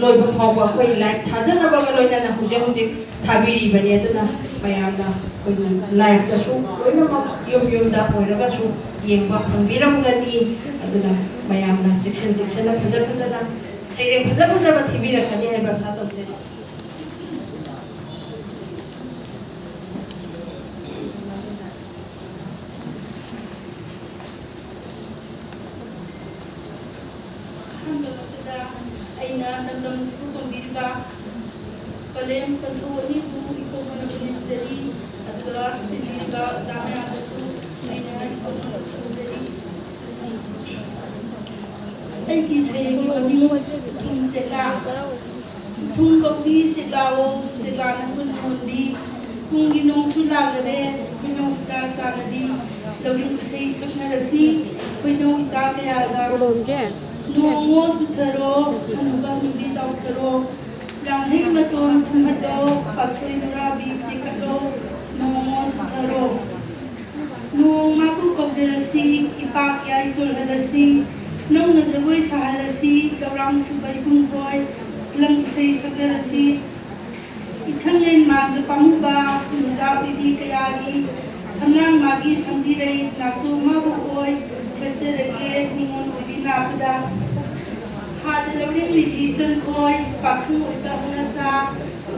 लोइब फाउबा कोई लाइफ थाजनबा लोइना हुजे हुजे थाबिरी बने अदुना मयामना कोई लाइफ दसु लोइना यम यमदा ओइरगासु येंबा फंबिरमगनी अदुना मयामना सेक्शन फजर फजरना सैरे फजर फजर थिबिरकनी हाइबा थातोसे aina nandam su kombirba kalem kanthoni tu iko mana ministeri adra tinliga damya su aina iko ministeri ai ki sai ki bani tum sela tum kopi selao selana kun hondi kum ginong su lagare pinong ta kanadi lawin sai saknarasi pinong ta kaya ga Nongo sutaro, anuba hindi dautaro, langhay maton tumato, pagsoy narabi tikato, nongo sutaro. Nung makukog dalasi, ipakya itol dalasi, nung nagaway sa halasi, gawang subay kungkoy, lang isay sa dalasi. Itangin magpamuba, nundaw iti kayagi, samlang magi samdiray, nato mabukoy, kasi lagi ningon nakuda hada lawling lijisan koy paksu ita unasa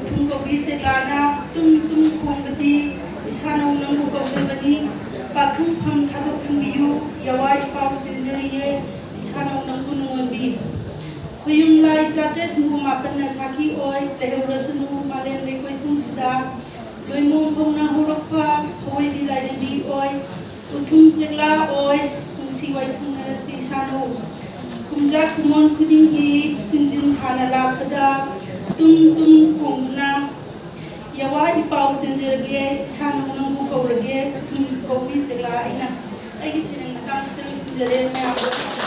tum ko bise gana tum khongati isano nang ko bani paksu pham thado khumbiyu yawai paw sinjariye isano nang kunun bi khuyum lai jate nu mapan na saki oi tehurasnu malen le koi tum sida loimo phona horokpa oi di lai di oi utum tegla oi siwai si sano kumja kumon kudingi tinjin thana lakada tum kongna yawa ipau tinjirge sano nang ko rage tum ko bi segla ina ai sinang nakam tinjire me